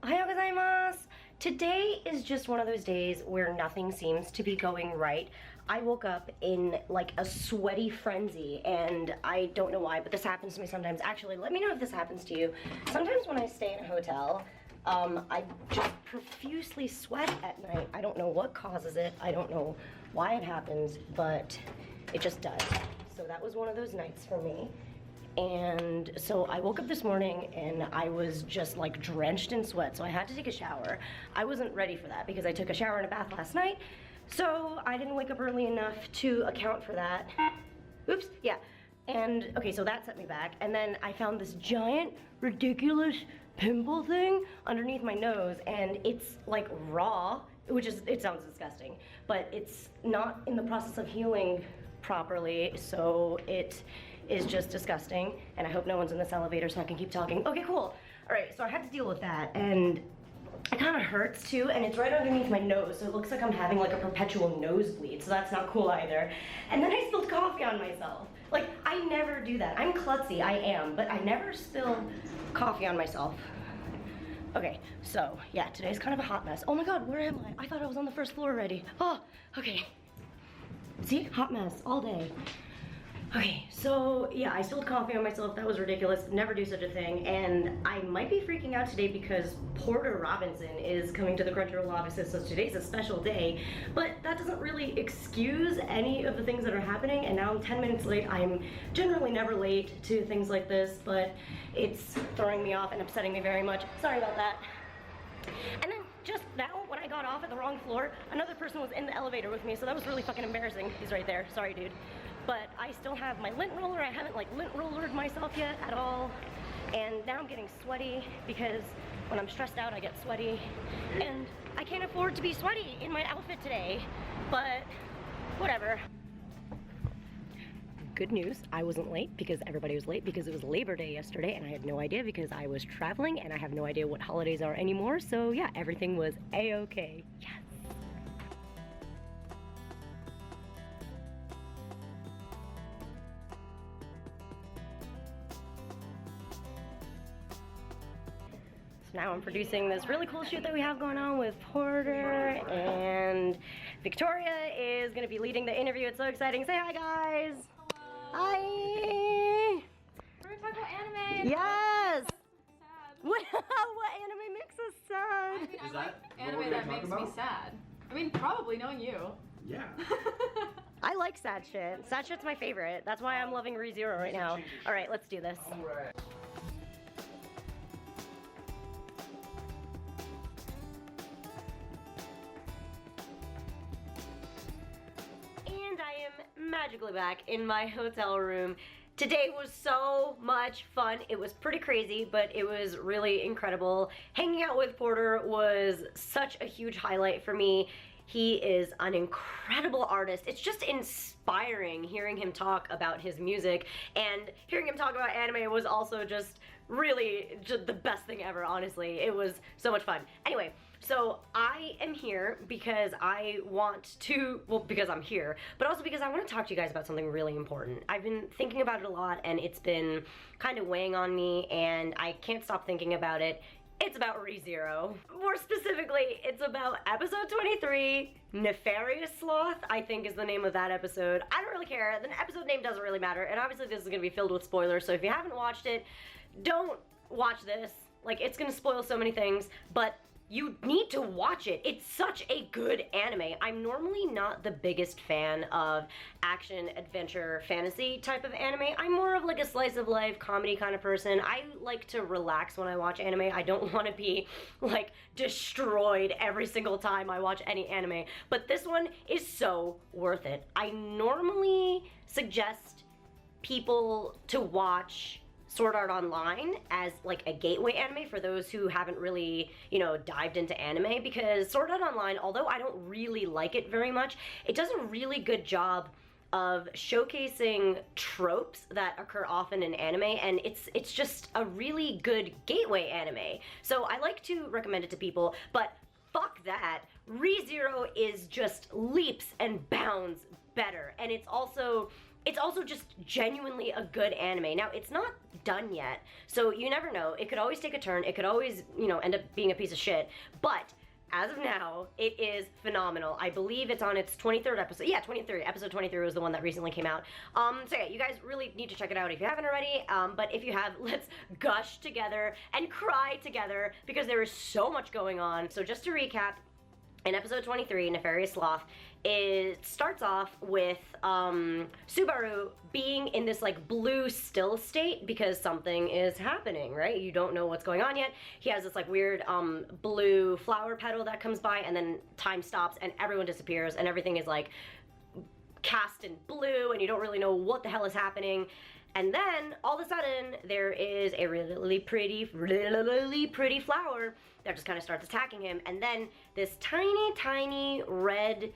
Ohayou gozaimasu! Today is just one of those days where nothing seems to be going right. I woke up in like a sweaty frenzy and I don't know why, but this happens to me sometimes. Actually, let me know if this happens to you. Sometimes when I stay in a hotel, I just profusely sweat at night. I don't know what causes it. I don't know why it happens, but it just does. So that was one of those nights for me. And so I woke up this morning and I was just like drenched in sweat, so I had to take a shower. I wasn't ready for that because I took a shower and a bath last night, so I didn't wake up early enough to account for that. Oops, yeah. And okay, so that set me back. And then I found this giant, ridiculous pimple thing underneath my nose, and it's like raw, it sounds disgusting, but it's not in the process of healing properly, so it is just disgusting, and I hope no one's in this elevator so I can keep talking. Okay, cool. All right, so I had to deal with that, and it kind of hurts too, and it's right underneath my nose, so it looks like I'm having like a perpetual nosebleed, so that's not cool either. And then I spilled coffee on myself. Like, I never do that. I'm klutzy, I am, but I never spill coffee on myself. Okay, so yeah, today's kind of a hot mess. Oh my God, where am I? I thought I was on the first floor already. Oh, okay. See, hot mess all day. Okay, so yeah, I spilled coffee on myself. That was ridiculous. Never do such a thing. And I might be freaking out today because Porter Robinson is coming to the Crunchyroll offices, so today's a special day. But that doesn't really excuse any of the things that are happening, and now I'm 10 minutes late. I'm generally never late to things like this, but it's throwing me off and upsetting me very much. Sorry about that. And then just now, when I got off at the wrong floor, another person was in the elevator with me, so that was really fucking embarrassing. He's right there. Sorry, dude. But I still have my lint roller. I haven't like lint rollered myself yet at all. And now I'm getting sweaty because when I'm stressed out, I get sweaty. And I can't afford to be sweaty in my outfit today, but whatever. Good news, I wasn't late because everybody was late because it was Labor Day yesterday and I had no idea because I was traveling and I have no idea what holidays are anymore. So yeah, everything was a-okay. Yes. Now I'm producing this really cool shoot that we have going on with Porter, and Victoria is gonna be leading the interview. It's so exciting. Say hi, guys. Hello. Hi. We're gonna talk about anime. Yes. Sad. What anime makes us sad? I mean, Is I that like what anime we're that gonna makes talk me about? sad. I mean, probably knowing you. Yeah. I like sad shit. Sad shit's my favorite. That's why I'm loving ReZero right now. All right, let's do this. Alright. And I am magically back in my hotel room. Today was so much fun. It was pretty crazy, but it was really incredible. Hanging out with Porter was such a huge highlight for me. He is an incredible artist. It's just inspiring hearing him talk about his music, and hearing him talk about anime was also just really just the best thing ever, honestly. It was so much fun. Anyway, so I am here because I want to, well, because I'm here, but also because I want to talk to you guys about something really important. I've been thinking about it a lot and it's been kind of weighing on me and I can't stop thinking about it. It's about ReZero. More specifically, it's about episode 23, Nefarious Sloth, I think is the name of that episode. I don't really care. The episode name doesn't really matter, and obviously this is gonna be filled with spoilers, so if you haven't watched it, don't watch this. Like, it's gonna spoil so many things, but you need to watch it. It's such a good anime. I'm normally not the biggest fan of action, adventure, fantasy type of anime. I'm more of like a slice of life comedy kind of person. I like to relax when I watch anime. I don't want to be like destroyed every single time I watch any anime, but this one is so worth it. I normally suggest people to watch Sword Art Online as like a gateway anime for those who haven't really, you know, dived into anime, because Sword Art Online, although I don't really like it very much, it does a really good job of showcasing tropes that occur often in anime, and it's just a really good gateway anime. So I like to recommend it to people, but fuck that. ReZero is just leaps and bounds better, and it's also it's also just genuinely a good anime. Now, it's not done yet, so you never know. It could always take a turn. It could always, you know, end up being a piece of shit. But as of now, it is phenomenal. I believe it's on its 23rd episode. Yeah, 23. Episode 23 was the one that recently came out. So yeah, you guys really need to check it out if you haven't already. But if you have, let's gush together and cry together because there is so much going on. So just to recap, in episode 23, Nefarious Sloth, it starts off with Subaru being in this like blue still state because something is happening, right? You don't know what's going on yet. He has this like weird blue flower petal that comes by, and then time stops and everyone disappears and everything is like cast in blue and you don't really know what the hell is happening. And then all of a sudden there is a really pretty flower that just kind of starts attacking him, and then this tiny red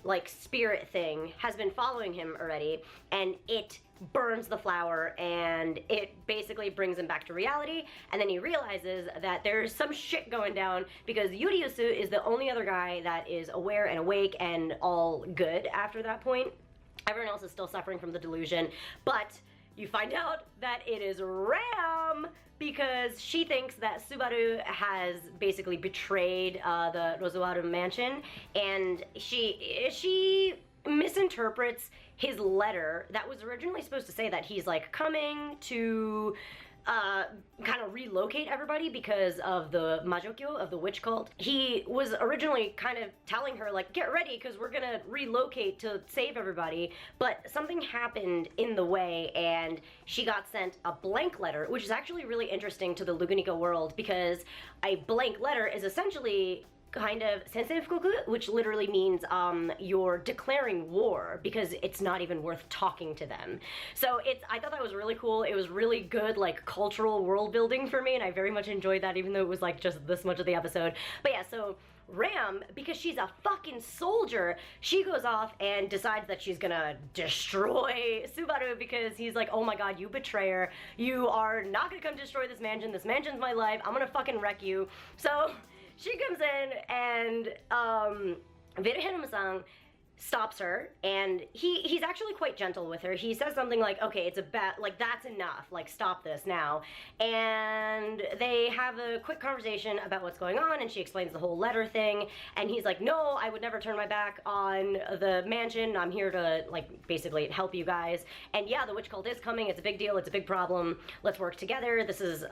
like spirit thing has been following him already, and it burns the flower and it basically brings him back to reality. And then he realizes that there's some shit going down because Yuriusu is the only other guy that is aware and awake and all good after that point. Everyone else is still suffering from the delusion, but you find out that it is Ram because she thinks that Subaru has basically betrayed the Rosuaru mansion, and she misinterprets his letter that was originally supposed to say that he's like coming to kind of relocate everybody because of the Majokyo, of the witch cult. He was originally kind of telling her like, get ready because we're gonna relocate to save everybody, but something happened in the way and she got sent a blank letter, which is actually really interesting to the Luguniko world because a blank letter is essentially kind of sensefukoku, which literally means you're declaring war because it's not even worth talking to them. So I thought that was really cool. It was really good like cultural world building for me, and I very much enjoyed that even though it was like just this much of the episode. But yeah, so Ram, because she's a fucking soldier, she goes off and decides that she's gonna destroy Subaru because he's like, oh my god, you betrayer, you are not gonna come destroy this mansion's my life, I'm gonna fucking wreck you. So she comes in and Virhenum-san stops her, and he's actually quite gentle with her. He says something like, okay, it's like, that's enough, like, stop this now. And they have a quick conversation about what's going on, and she explains the whole letter thing, and he's like, no, I would never turn my back on the mansion. I'm here to, like, basically help you guys. And yeah, the witch cult is coming. It's a big deal. It's a big problem. Let's work together. This is,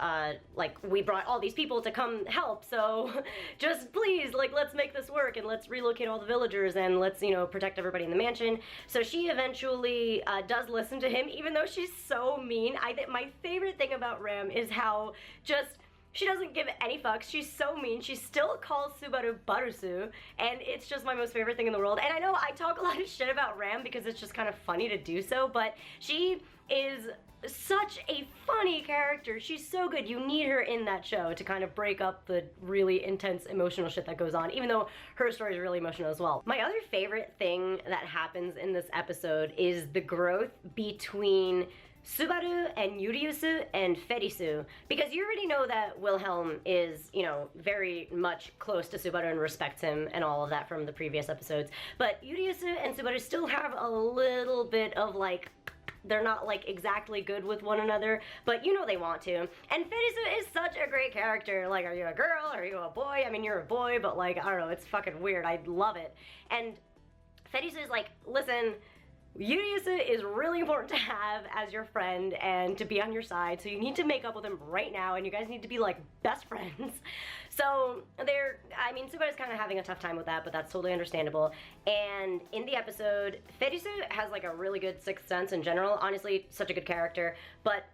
like, we brought all these people to come help, so just please, like, let's make this work, and let's relocate all the villagers, and let's, you know, protect everybody in the mansion. So she eventually does listen to him, even though she's so mean. I think my favorite thing about Ram is how just she doesn't give any fucks. She's so mean. She still calls Subaru Barusu, and it's just my most favorite thing in the world. And I know I talk a lot of shit about Ram because it's just kind of funny to do so, but she is such a funny character. She's so good. You need her in that show to kind of break up the really intense emotional shit that goes on, even though her story is really emotional as well. My other favorite thing that happens in this episode is the growth between Subaru and Yuriusu and Ferisu, because you already know that Wilhelm is, you know, very much close to Subaru and respects him and all of that from the previous episodes, but Yuriusu and Subaru still have a little bit of like, they're not like exactly good with one another, but you know they want to. And Ferisu is such a great character. Like, are you a girl? Are you a boy? I mean, you're a boy, but like, I don't know, it's fucking weird. I love it. And Ferisu is like, listen, Yuriusu is really important to have as your friend and to be on your side, so you need to make up with him right now, and you guys need to be like best friends. So I mean, Subaru's kind of having a tough time with that, but that's totally understandable. And in the episode, Ferisu has like a really good sixth sense in general. Honestly, such a good character, but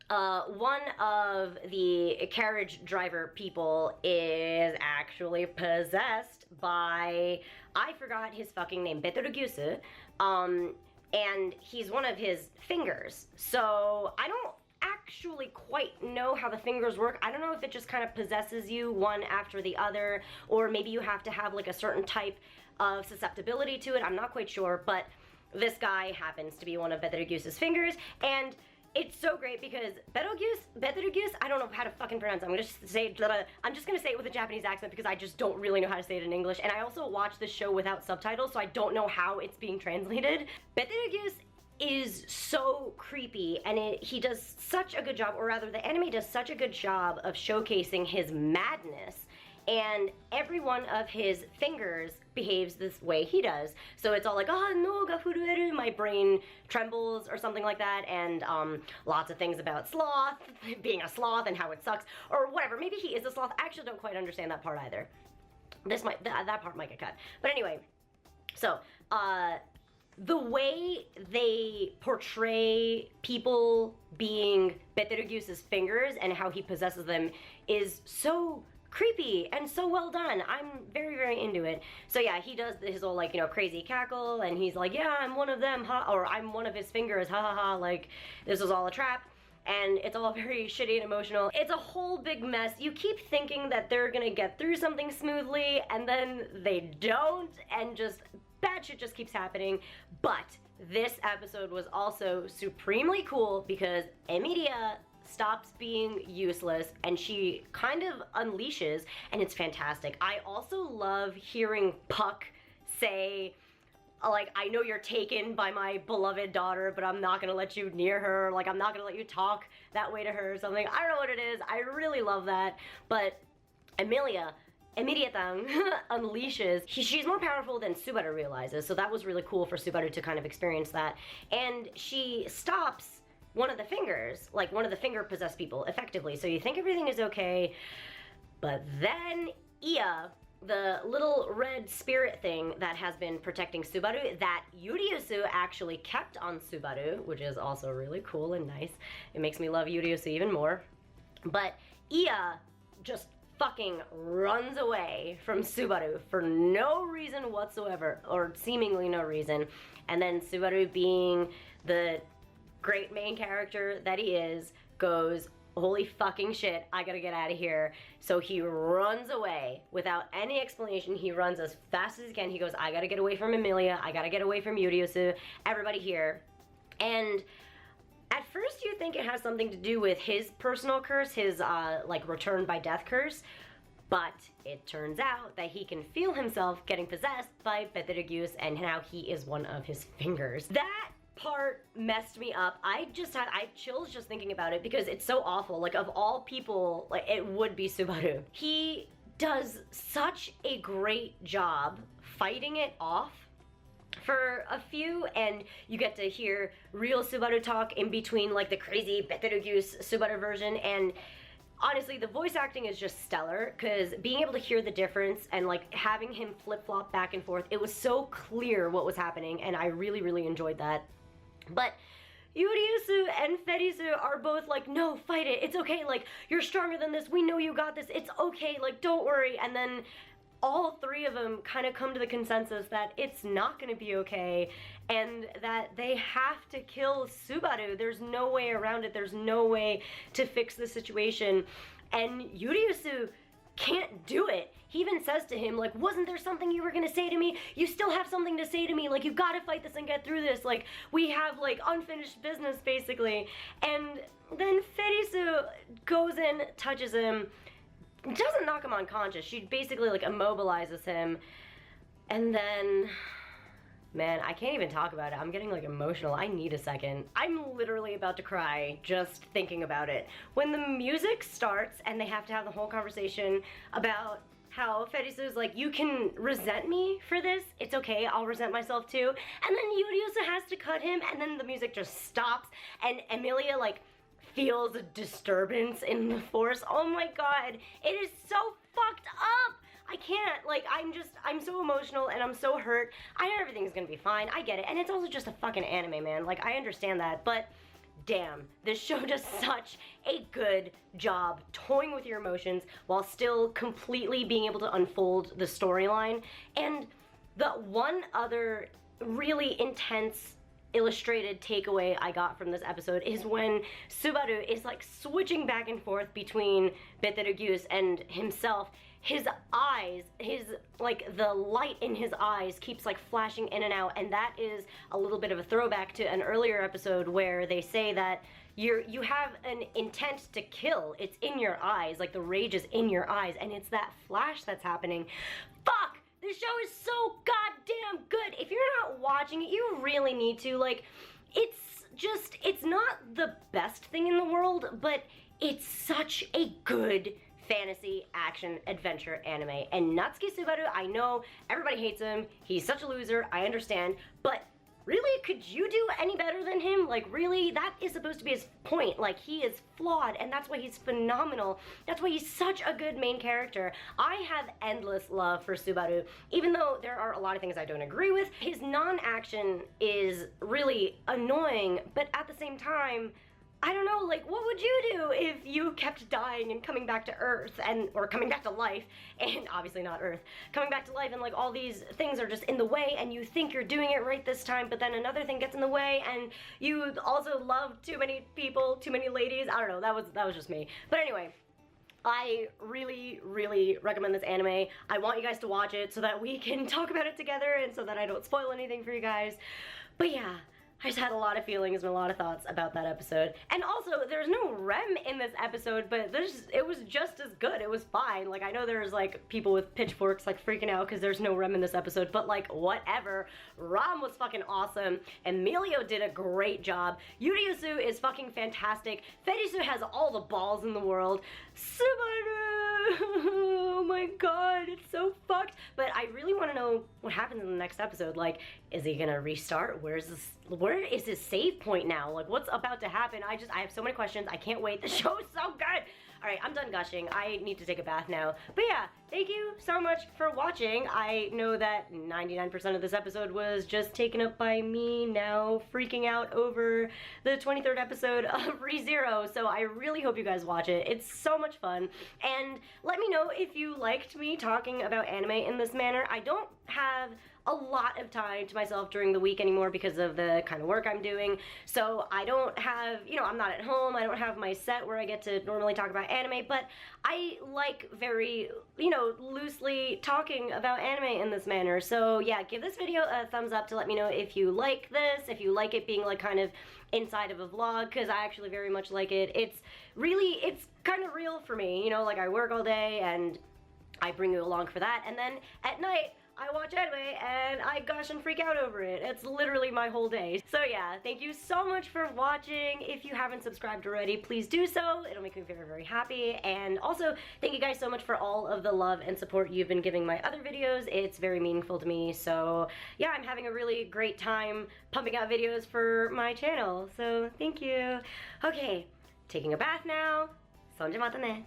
one of the carriage driver people is actually possessed by, I forgot his fucking name, Betelgeuse, and he's one of his fingers. So I don't actually quite know how the fingers work. I don't know if it just kind of possesses you one after the other, or maybe you have to have like a certain type of susceptibility to it. I'm not quite sure, but this guy happens to be one of Betelgeuse's fingers, and it's so great because Betelgeuse, I don't know how to fucking pronounce it. I'm just gonna say it with a Japanese accent because I just don't really know how to say it in English. And I also watch the show without subtitles, so I don't know how it's being translated. Betelgeuse is so creepy, and he does such a good job, or rather the anime does such a good job of showcasing his madness, and every one of his fingers behaves this way he does. So it's all like, oh no ga furueru, my brain trembles or something like that, and lots of things about sloth, being a sloth and how it sucks, or whatever. Maybe he is a sloth. I actually don't quite understand that part either. That part might get cut. But anyway, so the way they portray people being Betelgeuse's fingers and how he possesses them is so creepy and so well done. I'm very, very into it. So yeah, he does his whole, like, you know, crazy cackle, and he's like, yeah, I'm one of them, ha, or I'm one of his fingers, ha ha ha, like, this was all a trap. And it's all very shitty and emotional. It's a whole big mess. You keep thinking that they're gonna get through something smoothly, and then they don't, and just bad shit just keeps happening. But this episode was also supremely cool because Emilia stops being useless and she kind of unleashes, and it's fantastic. I also love hearing Puck say, like, I know you're taken by my beloved daughter, but I'm not gonna let you near her, like, I'm not gonna let you talk that way to her or something. I don't know what it is. I really love that. But Emilia unleashes. She's more powerful than Subaru realizes, so that was really cool for Subaru to kind of experience that. And she stops one of the fingers, like one of the finger-possessed people, effectively. So you think everything is okay, but then Iya, the little red spirit thing that has been protecting Subaru, that Yuriosu actually kept on Subaru, which is also really cool and nice. It makes me love Yuriosu even more. But Iya just fucking runs away from Subaru for no reason whatsoever, or seemingly no reason. And then Subaru, being the great main character that he is, goes, holy fucking shit, I gotta get out of here. So he runs away without any explanation. He runs as fast as he can. He goes, I gotta get away from Emilia, I gotta get away from Yuriosu, everybody here. And at first you think it has something to do with his personal curse, his like return by death curse, but it turns out that he can feel himself getting possessed by Betelgeuse, and now he is one of his fingers. That part messed me up. I chills just thinking about it because it's so awful. Like, of all people, like, it would be Subaru. He does such a great job fighting it off for a few, and you get to hear real Subaru talk in between, like, the crazy Betelgeuse Subaru version. And honestly, the voice acting is just stellar, because being able to hear the difference and, like, having him flip-flop back and forth, it was so clear what was happening, and I really, really enjoyed that. But Yuriosu and Ferisu are both like, no, fight it, it's okay, like, you're stronger than this, we know you got this, it's okay, like, don't worry. And then all three of them kind of come to the consensus that it's not gonna be okay, and that they have to kill Subaru. There's no way around it, there's no way to fix the situation. And Yuriosu can't do it. He even says to him, like, wasn't there something you were gonna say to me? You still have something to say to me. Like, you gotta fight this and get through this. Like, we have, like, unfinished business, basically. And then Ferisu goes in, touches him, doesn't knock him unconscious. She basically, like, immobilizes him. And then, man, I can't even talk about it. I'm getting, like, emotional. I need a second. I'm literally about to cry just thinking about it. When the music starts and they have to have the whole conversation about how Ferisu's like, you can resent me for this, it's okay, I'll resent myself too. And then Yuriosu has to cut him, and then the music just stops, and Emilia, like, feels a disturbance in the force. Oh my god, it is so fucked up! I can't, like, I'm so emotional and I'm so hurt. I know everything's gonna be fine, I get it, and it's also just a fucking anime, man, like, I understand that, but damn, this show does such a good job toying with your emotions while still completely being able to unfold the storyline. And the one other really intense illustrated takeaway I got from this episode is when Subaru is, like, switching back and forth between Betelgeuse and himself. His eyes, like, the light in his eyes keeps, like, flashing in and out, and that is a little bit of a throwback to an earlier episode where they say that you have an intent to kill. It's in your eyes, like, the rage is in your eyes, and it's that flash that's happening. Fuck! This show is so goddamn good! If you're not watching it, you really need to. Like, it's not the best thing in the world, but it's such a good fantasy action adventure anime. And Natsuki Subaru, I know everybody hates him, he's such a loser, I understand, but really, could you do any better than him? Like, really? That is supposed to be his point. Like, he is flawed, and that's why he's phenomenal. That's why he's such a good main character. I have endless love for Subaru, even though there are a lot of things I don't agree with. His non-action is really annoying, but at the same time, I don't know, like, what would you do if you kept dying and coming back to Earth, or coming back to life, and obviously not Earth, coming back to life, and like all these things are just in the way, and you think you're doing it right this time, but then another thing gets in the way, and you also love too many people, too many ladies. I don't know, that was just me. But anyway, I really, really recommend this anime. I want you guys to watch it so that we can talk about it together and so that I don't spoil anything for you guys. But yeah, I just had a lot of feelings and a lot of thoughts about that episode. And also, there's no Rem in this episode, but it was just as good. It was fine. Like, I know there's, like, people with pitchforks, like, freaking out because there's no Rem in this episode, but, like, whatever. Ram was fucking awesome. Emilio did a great job. Yuriyusu is fucking fantastic. Ferisu has all the balls in the world. Subaru! Oh my god, it's so fucked. But I really want to know what happens in the next episode. Like, is he gonna restart? Where is his save point now? Like, what's about to happen? I have so many questions. I can't wait. The show is so good. All right, I'm done gushing. I need to take a bath now. But yeah, thank you so much for watching. I know that 99% of this episode was just taken up by me now freaking out over the 23rd episode of ReZero. So I really hope you guys watch it. It's so much fun. And let me know if you liked me talking about anime in this manner. I don't have a lot of time to myself during the week anymore because of the kind of work I'm doing. So I don't have, I'm not at home. I don't have my set where I get to normally talk about anime, but I like very, loosely talking about anime in this manner. So yeah, give this video a thumbs up to let me know if you like this, if you like it being like kind of inside of a vlog, because I actually very much like it. It's kind of real for me, like I work all day and I bring you along for that, and then at night I watch anime and I gush and freak out over it. It's literally my whole day. So yeah, thank you so much for watching. If you haven't subscribed already, please do so. It'll make me very, very happy. And also, thank you guys so much for all of the love and support you've been giving my other videos. It's very meaningful to me. So yeah, I'm having a really great time pumping out videos for my channel. So thank you. Okay, taking a bath now. Sonje mata ne.